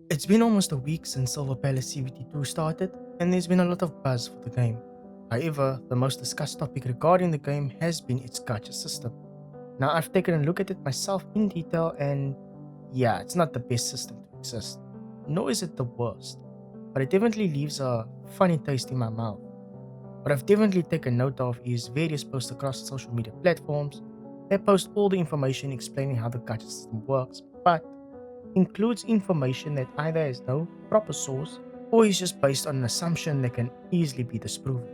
It's been almost a week since Silver Palace CBT2 started, and there's been a lot of buzz for the game. However, the most discussed topic regarding the game has been its gacha system. Now, I've taken a look at it myself in detail, and yeah, it's not the best system to exist. Nor is it the worst, but it definitely leaves a funny taste in my mouth. What I've definitely taken note of is various posts across social media platforms that post all the information explaining how the gacha system works, but includes information that either has no proper source or is just based on an assumption that can easily be disproven.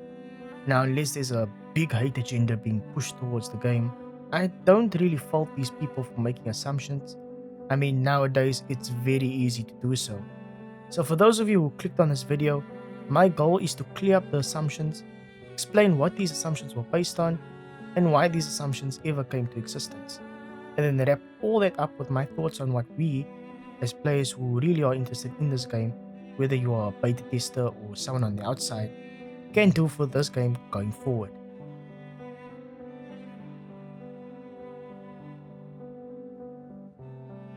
Now, unless there's a big hate agenda being pushed towards the game, I don't really fault these people for making assumptions. I mean, nowadays it's very easy to do so. So, for those of you who clicked on this video, my goal is to clear up the assumptions, explain what these assumptions were based on, and why these assumptions ever came to existence, and then wrap all that up with my thoughts on what we, as players who really are interested in this game, whether you are a beta tester or someone on the outside, can do for this game going forward.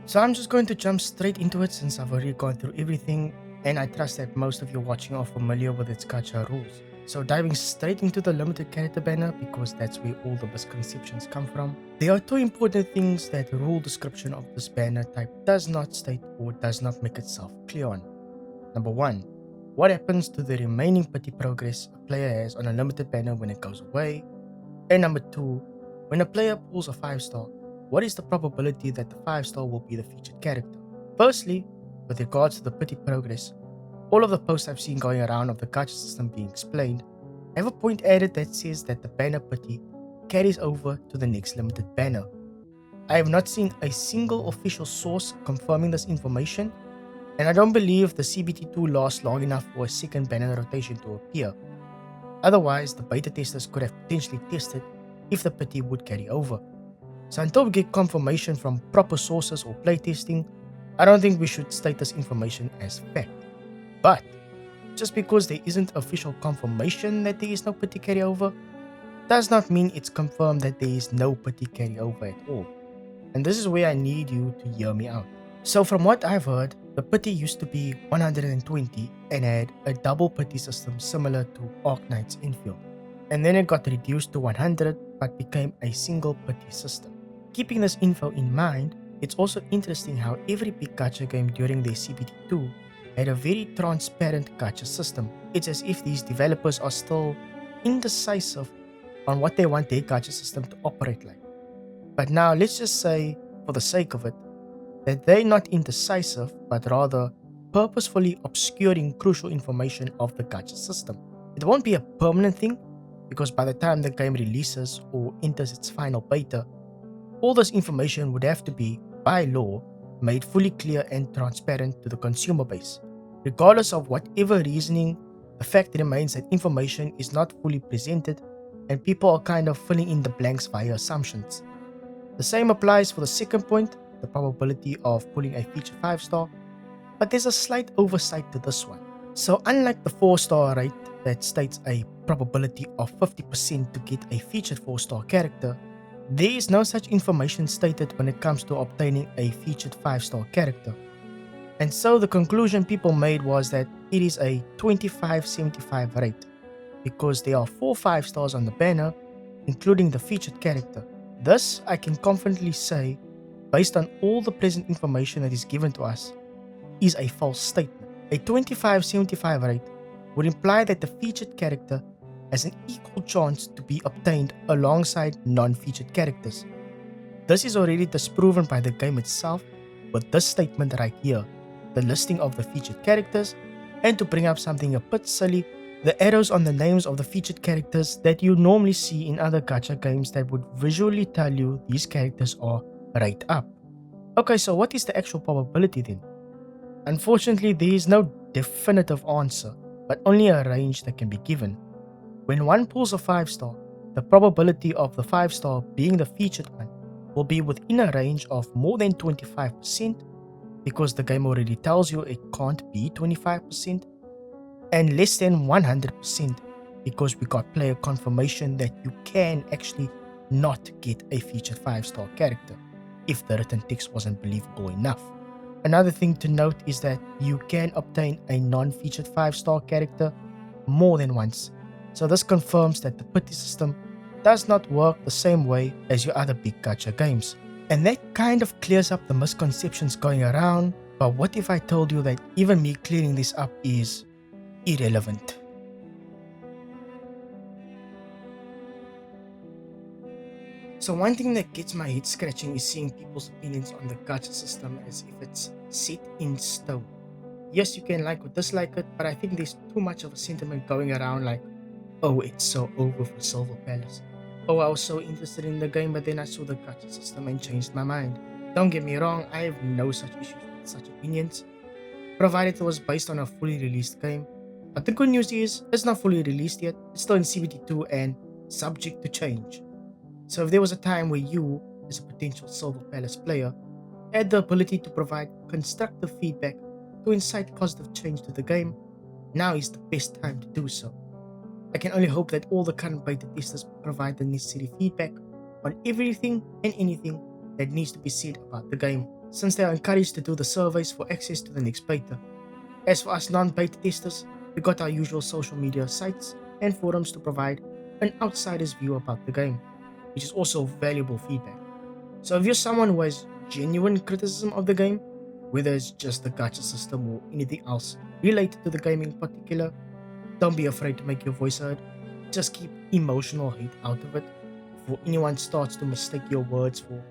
So I'm just going to jump straight into it since I've already gone through everything, and I trust that most of you watching are familiar with its gacha rules. So diving straight into the limited character banner, because that's where all the misconceptions come from. There are two important things that the rule description of this banner type does not state or does not make itself clear on. Number 1. What happens to the remaining petty progress a player has on a limited banner when it goes away? And number 2. When a player pulls a 5-star, what is the probability that the 5-star will be the featured character? Firstly, with regards to the petty progress, all of the posts I've seen going around of the gacha system being explained have a point added that says that the banner petty carries over to the next limited banner. I have not seen a single official source confirming this information, and I don't believe the CBT2 lasts long enough for a second banner rotation to appear. Otherwise, the beta testers could have potentially tested if the pity would carry over. So until we get confirmation from proper sources or playtesting, I don't think we should state this information as fact. But just because there isn't official confirmation that there is no pity carryover, does not mean it's confirmed that there is no pity carryover at all. And this is where I need you to hear me out. So from what I've heard, the pity used to be 120 and had a double pity system similar to Arknight's Infield. And then it got reduced to 100 but became a single pity system. Keeping this info in mind, it's also interesting how every big gacha game during their CBT2 had a very transparent gacha system. It's as if these developers are still indecisive on what they want their gacha system to operate like. But now let's just say, for the sake of it, that they're not indecisive, but rather purposefully obscuring crucial information of the gacha system. It won't be a permanent thing, because by the time the game releases or enters its final beta, all this information would have to be, by law, made fully clear and transparent to the consumer base. Regardless of whatever reasoning, the fact remains that information is not fully presented and people are kind of filling in the blanks via assumptions. The same applies for the second point, the probability of pulling a featured 5-star, but there's a slight oversight to this one. So unlike the 4-star rate that states a probability of 50% to get a featured 4-star character, there is no such information stated when it comes to obtaining a featured 5-star character. And so the conclusion people made was that it is a 25-75 rate, because there are 4 5-stars on the banner, including the featured character. This, I can confidently say, based on all the present information that is given to us, is a false statement. A 25-75 rate would imply that the featured character has an equal chance to be obtained alongside non-featured characters. This is already disproven by the game itself with this statement right here, the listing of the featured characters, and to bring up something a bit silly, the arrows on the names of the featured characters that you normally see in other gacha games that would visually tell you these characters are right up. Okay, so what is the actual probability then? Unfortunately, there is no definitive answer, but only a range that can be given. When one pulls a 5-star, the probability of the 5-star being the featured one will be within a range of more than 25%, because the game already tells you it can't be 25%, and less than 100%, because we got player confirmation that you can actually not get a featured 5-star character if the written text wasn't believable enough. Another thing to note is that you can obtain a non-featured 5-star character more than once. So this confirms that the pity system does not work the same way as your other big gacha games. And that kind of clears up the misconceptions going around, but what if I told you that even me clearing this up is irrelevant? So one thing that gets my head scratching is seeing people's opinions on the gacha system as if it's set in stone. Yes, you can like or dislike it, but I think there's too much of a sentiment going around like, oh, it's so over for Silver Palace. Oh, I was so interested in the game, but then I saw the gacha system and changed my mind. Don't get me wrong, I have no such issues with such opinions, provided it was based on a fully released game. But the good news is, it's not fully released yet, it's still in CBT2 and subject to change. So if there was a time where you, as a potential Silver Palace player, had the ability to provide constructive feedback to incite positive change to the game, now is the best time to do so. I can only hope that all the current beta testers provide the necessary feedback on everything and anything that needs to be said about the game, since they are encouraged to do the surveys for access to the next beta. As for us non-beta testers, we got our usual social media sites and forums to provide an outsider's view about the game, which is also valuable feedback. So if you're someone who has genuine criticism of the game, whether it's just the gacha system or anything else related to the game in particular, don't be afraid to make your voice heard. Just keep emotional hate out of it before anyone starts to mistake your words for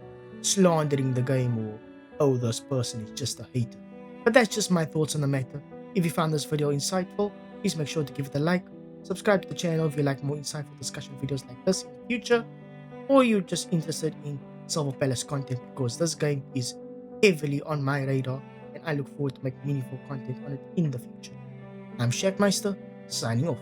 slandering the game or, oh, this person is just a hater. But that's just my thoughts on the matter. If you found this video insightful, please make sure to give it a like, subscribe to the channel if you like more insightful discussion videos like this in the future, or you're just interested in Silver Palace content because this game is heavily on my radar and I look forward to make meaningful content on it in the future. I'm Shackmeister, signing off.